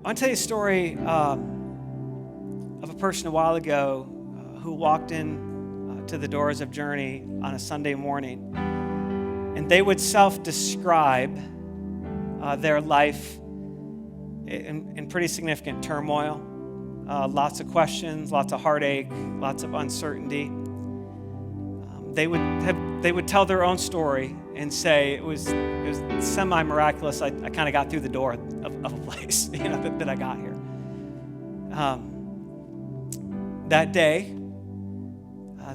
I want to tell you a story of a person a while ago who walked in to the doors of Journey on a Sunday morning. And they would self-describe their life in pretty significant turmoil, lots of questions, lots of heartache, lots of uncertainty. They would tell their own story and say it was semi-miraculous. I kind of got through the door of a place, that I got here. That day,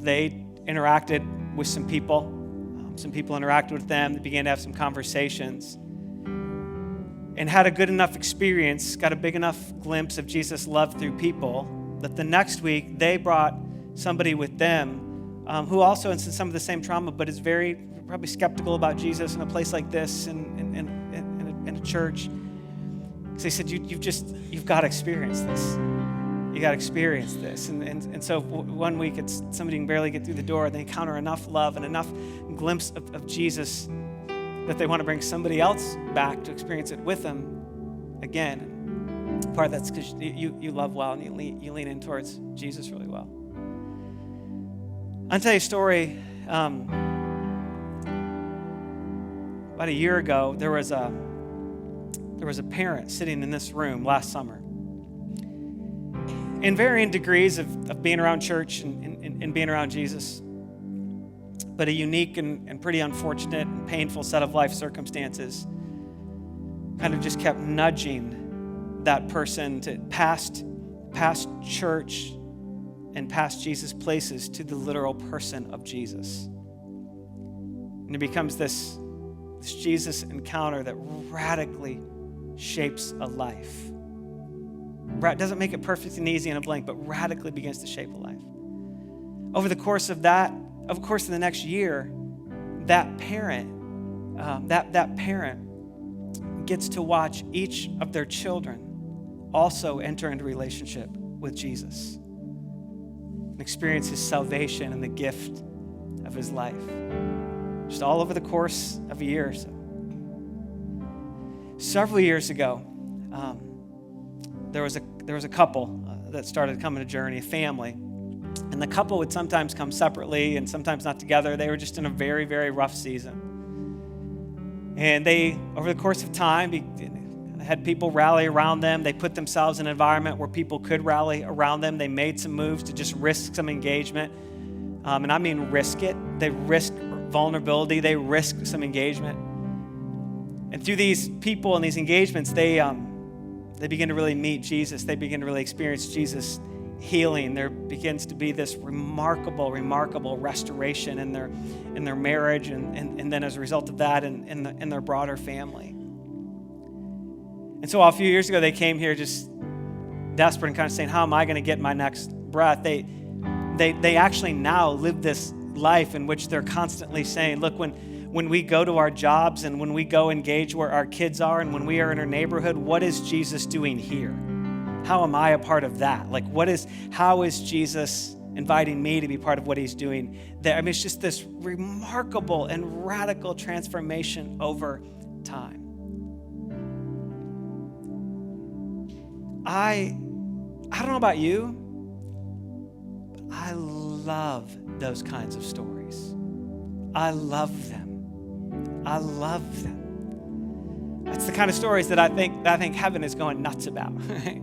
they interacted with some people. Some people interacted with them. They began to have some conversations and had a good enough experience, got a big enough glimpse of Jesus' love through people that the next week they brought somebody with them who also has some of the same trauma, but is very probably skeptical about Jesus in a place like this in a church. So he said, you've got to experience this. You got to experience this. And so one week it's somebody can barely get through the door. They encounter enough love and enough glimpse of Jesus that they want to bring somebody else back to experience it with them again. Part of that's because you love well and you lean in towards Jesus really well. I'll tell you a story. About a year ago, there was a parent sitting in this room last summer. In varying degrees of being around church and being around Jesus, but a unique and pretty unfortunate and painful set of life circumstances kind of just kept nudging that person to past church and past Jesus places to the literal person of Jesus. And it becomes this Jesus encounter that radically shapes a life. Doesn't make it perfect and easy in a blink, but radically begins to shape a life. Over the course of the next year, that parent gets to watch each of their children also enter into relationship with Jesus and experience his salvation and the gift of his life. Just all over the course of a year or so. Several years ago, there was a couple that started coming to Journey, a family. And the couple would sometimes come separately and sometimes not together. They were just in a very, very rough season. And they, over the course of time, had people rally around them. They put themselves in an environment where people could rally around them. They made some moves to just risk some engagement. And I mean risk it. They risked vulnerability. They risked some engagement. And through these people and these engagements, they begin to really meet Jesus. They begin to really experience Jesus healing. There begins to be this remarkable restoration in their marriage, and then as a result of that, in their broader family. And so a few years ago, they came here just desperate and kind of saying, how am I going to get my next breath? They actually now live this life in which they're constantly saying, look, when we go to our jobs and when we go engage where our kids are and when we are in our neighborhood, what is Jesus doing here? How am I a part of that? How is Jesus inviting me to be part of what he's doing there? I mean, it's just this remarkable and radical transformation over time. I don't know about you, but I love those kinds of stories. I love them. That's the kind of stories that I think heaven is going nuts about. Right?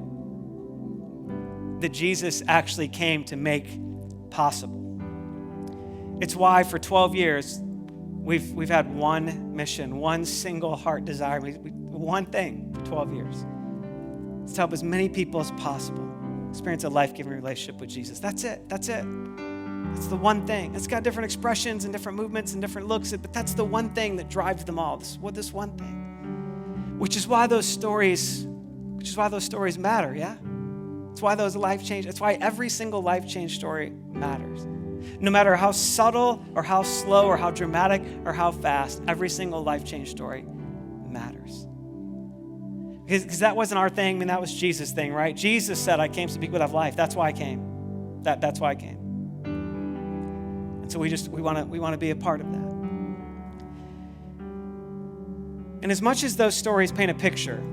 That Jesus actually came to make possible. It's why for 12 years we've had one mission, one single heart desire, one thing for 12 years. It's to help as many people as possible experience a life-giving relationship with Jesus. That's it. It's the one thing. It's got different expressions and different movements and different looks, but that's the one thing that drives them all. This one thing. Which is why those stories matter, yeah? It's why those life change. It's why every single life change story matters. No matter how subtle or how slow or how dramatic or how fast, every single life change story matters. Because that wasn't our thing. I mean, that was Jesus' thing, right? Jesus said, I came so people would have life. That's why I came. That's why I came. And so we want to be a part of that. And as much as those stories paint a picture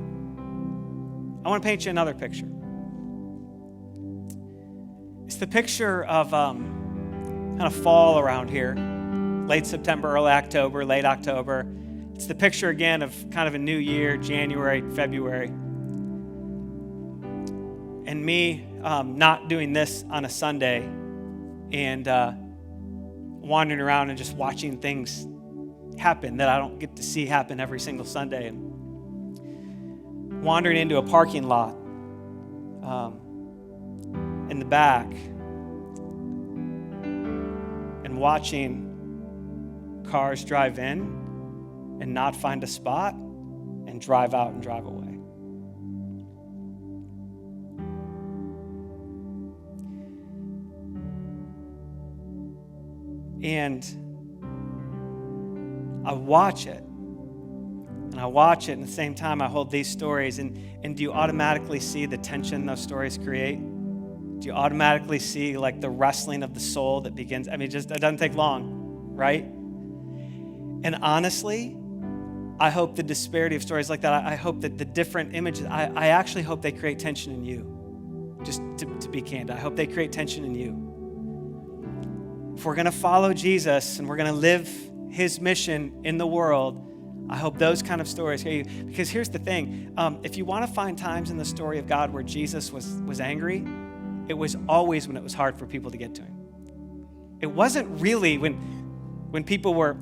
I want to paint you another picture. It's the picture of kind of fall around here, late September, early October, late October. It's the picture again of kind of a new year, January, February. And me not doing this on a Sunday and wandering around and just watching things happen that I don't get to see happen every single Sunday. And wandering into a parking lot in the back and watching cars drive in and not find a spot and drive out and drive away. And I watch it. And I watch it, and at the same time I hold these stories, and do you automatically see the tension those stories create? Do you automatically see like the wrestling of the soul that begins? I mean, it doesn't take long, right? And honestly, I hope the disparity of stories like that, I hope that the different images, I actually hope they create tension in you. Just to be candid, I hope they create tension in you. If we're going to follow Jesus and we're going to live his mission in the world, I hope those kind of stories hear you. Because here's the thing. If you want to find times in the story of God where Jesus was angry, it was always when it was hard for people to get to him. It wasn't really when people were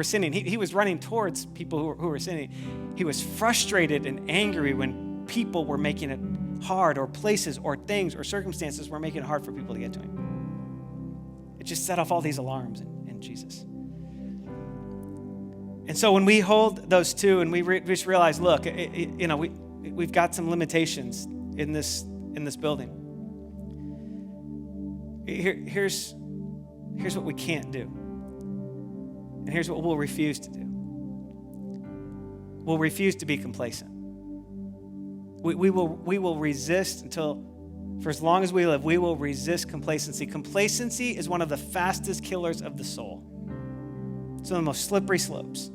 sinning. He was running towards people who were sinning. He was frustrated and angry when people were making it hard, or places or things or circumstances were making it hard for people to get to him. It just set off all these alarms in Jesus. And so when we hold those two and we just realize, look, we've got some limitations in this building. Here's what we can't do. And here's what we'll refuse to do. We'll refuse to be complacent. We will resist for as long as we live, we will resist complacency. Complacency is one of the fastest killers of the soul. It's one of the most slippery slopes.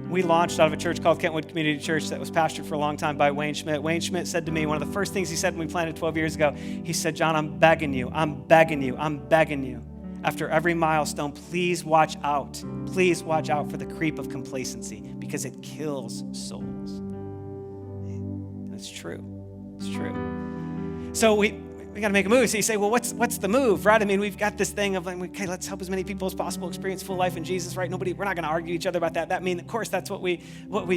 We launched out of a church called Kentwood Community Church that was pastored for a long time by Wayne Schmidt. Wayne Schmidt said to me, one of the first things he said when we planted 12 years ago, he said, John, I'm begging you. After every milestone, please watch out. Please watch out for the creep of complacency because it kills souls. And it's true. It's true. So we got to make a move. So you say, well, what's the move, right? I mean, we've got this thing of, okay, let's help as many people as possible experience full life in Jesus, right? We're not going to argue each other about that. That means, of course, that's what we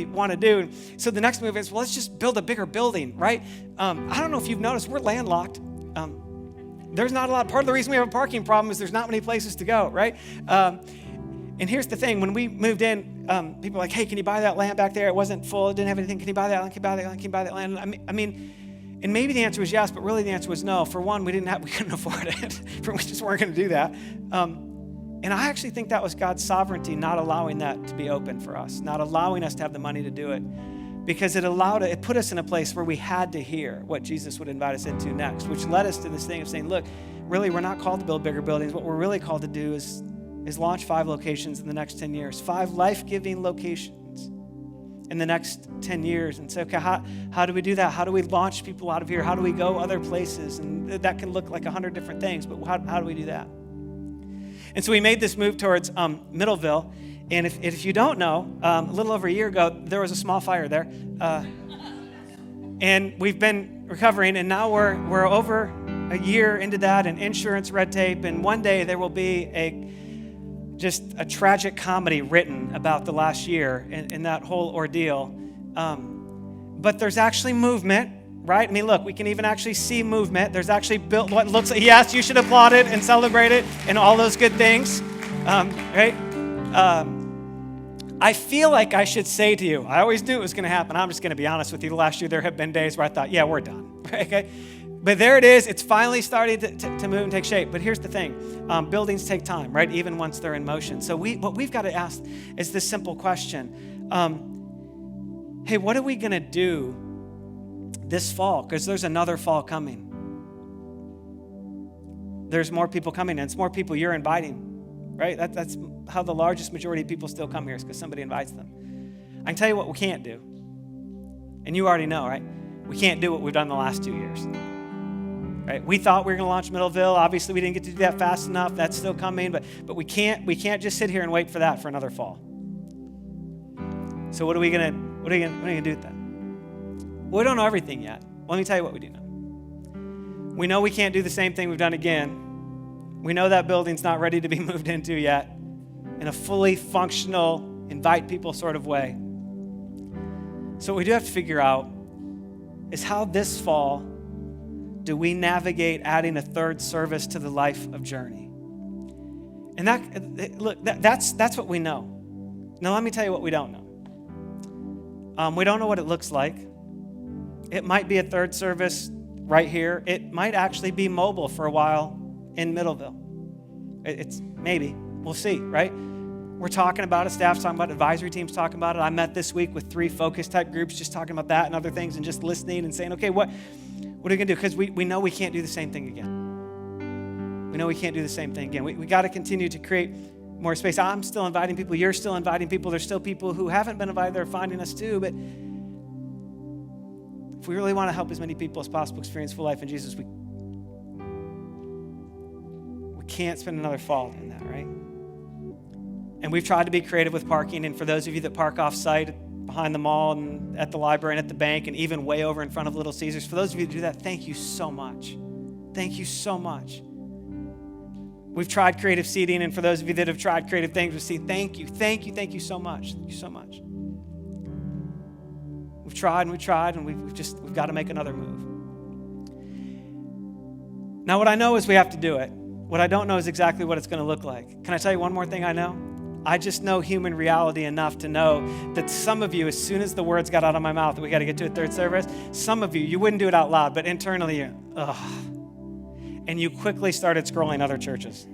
want to do. So the next move is, well, let's just build a bigger building, right? I don't know if you've noticed, we're landlocked. There's not a lot. Part of the reason we have a parking problem is there's not many places to go, right? And here's the thing. When we moved in, people were like, hey, can you buy that land back there? It wasn't full. It didn't have anything. Can you buy that land? Can you buy that land? Can you buy that land? I mean, and maybe the answer was yes, but really the answer was no. For one, we couldn't afford it. We just weren't going to do that. And I actually think that was God's sovereignty not allowing that to be open for us, not allowing us to have the money to do it, because it put us in a place where we had to hear what Jesus would invite us into next, which led us to this thing of saying, look, really, we're not called to build bigger buildings. What we're really called to do is launch 5 locations in the next 10 years, 5 life-giving locations in the next 10 years, and say, okay, how do we do that? How do we launch people out of here? How do we go other places? And that can look like 100 different things, but how do we do that? And so we made this move towards Middleville, and if you don't know, a little over a year ago, there was a small fire there, and we've been recovering, and now we're over a year into that, and insurance red tape, and one day there will be just a tragic comedy written about the last year in that whole ordeal. But there's actually movement, right? I mean, look, we can even actually see movement. There's actually built what looks like, yes, you should applaud it and celebrate it and all those good things, right? I feel like I should say to you, I always knew it was going to happen. I'm just going to be honest with you. Last year, there have been days where I thought, yeah, we're done, right? Okay? But there it is. It's finally starting to move and take shape. But here's the thing. Buildings take time, right? Even once they're in motion. So what we've got to ask is this simple question. Hey, what are we going to do this fall? Because there's another fall coming. There's more people coming, and it's more people you're inviting, right? That's how the largest majority of people still come here, is because somebody invites them. I can tell you what we can't do. And you already know, right? we can't do what we've done the last 2 years. Right? We thought we were going to launch Middleville. Obviously, we didn't get to do that fast enough. That's still coming, but we can't just sit here and wait for that for another fall. So what are we gonna do with that? Well, we don't know everything yet. Let me tell you what we do know. We know we can't do the same thing we've done again. We know that building's not ready to be moved into yet in a fully functional, invite people sort of way. So what we do have to figure out is how this fall do we navigate adding a third service to the life of Journey. And that's what we know. Now let me tell you what we don't know. We don't know what it looks like. It might be a third service right here. It might actually be mobile for a while in Middleville. It's maybe. We'll see, right? We're talking about it. Staff's talking about it. Advisory team's talking about it. I met this week with 3 focus type groups just talking about that and other things and just listening and saying, okay, what are we going to do? Because we know we can't do the same thing again. We know we can't do the same thing again. We got to continue to create more space. I'm still inviting people. You're still inviting people. There's still people who haven't been invited. They're finding us too. But if we really want to help as many people as possible experience full life in Jesus, we can't spend another fall in that, right? And we've tried to be creative with parking. And for those of you that park off-site behind the mall and at the library and at the bank and even way over in front of Little Caesars, for those of you that do that, thank you so much. Thank you so much. We've tried creative seating, and for those of you that have tried creative things with seat, thank you so much. Thank you so much. We've tried, and we've got to make another move. Now, what I know is we have to do it. What I don't know is exactly what it's going to look like. Can I tell you one more thing I know? I just know human reality enough to know that some of you, as soon as the words got out of my mouth that we got to get to a third service, some of you wouldn't do it out loud, but internally, and you quickly started scrolling other churches.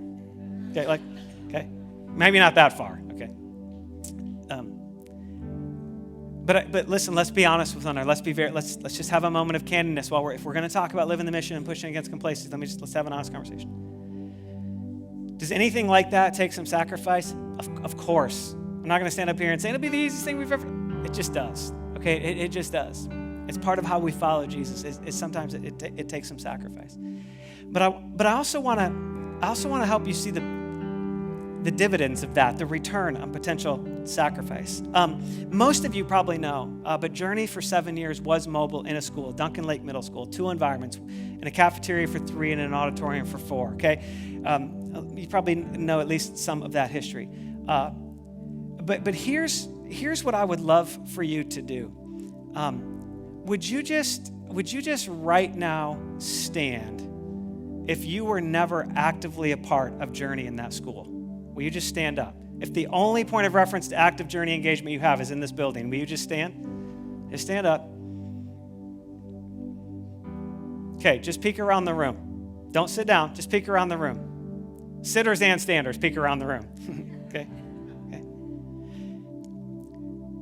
Okay, maybe not that far. Okay, but listen. Let's be honest with one another. Let's just have a moment of candidness if we're going to talk about living the mission and pushing against complacency. Let's have an honest conversation. Does anything like that take some sacrifice? Of course. I'm not going to stand up here and say it'll be the easiest thing we've ever. It just does. Okay, it just does. It's part of how we follow Jesus. Sometimes it takes some sacrifice. But I also want to help you see the dividends of that, the return on potential sacrifice. Most of you probably know, but Journey for 7 years was mobile in a school, Duncan Lake Middle School, 2 environments, in a cafeteria for 3 and an auditorium for 4, okay? You probably know at least some of that history. But here's what I would love for you to do. Would you just right now stand if you were never actively a part of Journey in that school? Will you just stand up? If the only point of reference to active Journey engagement you have is in this building, will you just stand? Just stand up. Okay, just peek around the room. Don't sit down, just peek around the room. Sitters and standers, peek around the room. Okay?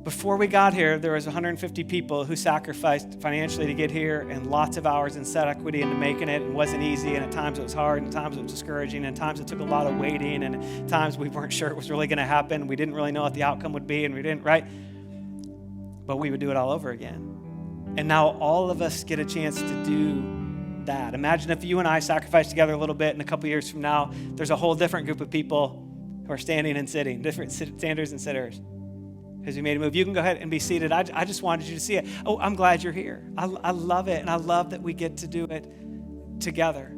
Before we got here, there was 150 people who sacrificed financially to get here and lots of hours in set equity into making it. It wasn't easy, and at times it was hard, and at times it was discouraging, and at times it took a lot of waiting, and at times we weren't sure it was really going to happen. We didn't really know what the outcome would be, and we didn't, right? But we would do it all over again. And now all of us get a chance to do that. Imagine if you and I sacrificed together a little bit, and a couple years from now, there's a whole different group of people who are standing and sitting, different standers and sitters. Because we made a move. You can go ahead and be seated. I just wanted you to see it. Oh, I'm glad you're here. I love it, and I love that we get to do it together.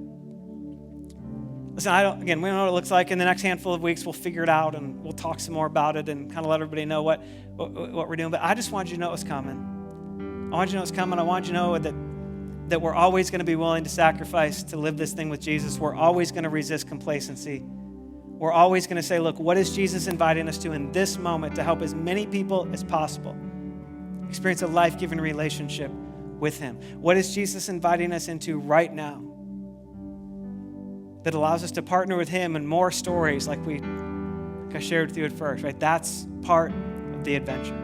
Listen, we don't know what it looks like. In the next handful of weeks, we'll figure it out, and we'll talk some more about it and kind of let everybody know what we're doing. But I just wanted you to know it was coming. I want you to know it's coming. I want you to know that we're always going to be willing to sacrifice to live this thing with Jesus. We're always going to resist complacency. We're always going to say, look, what is Jesus inviting us to in this moment to help as many people as possible experience a life-giving relationship with him? What is Jesus inviting us into right now that allows us to partner with him in more stories like I shared with you at first, right? That's part of the adventure.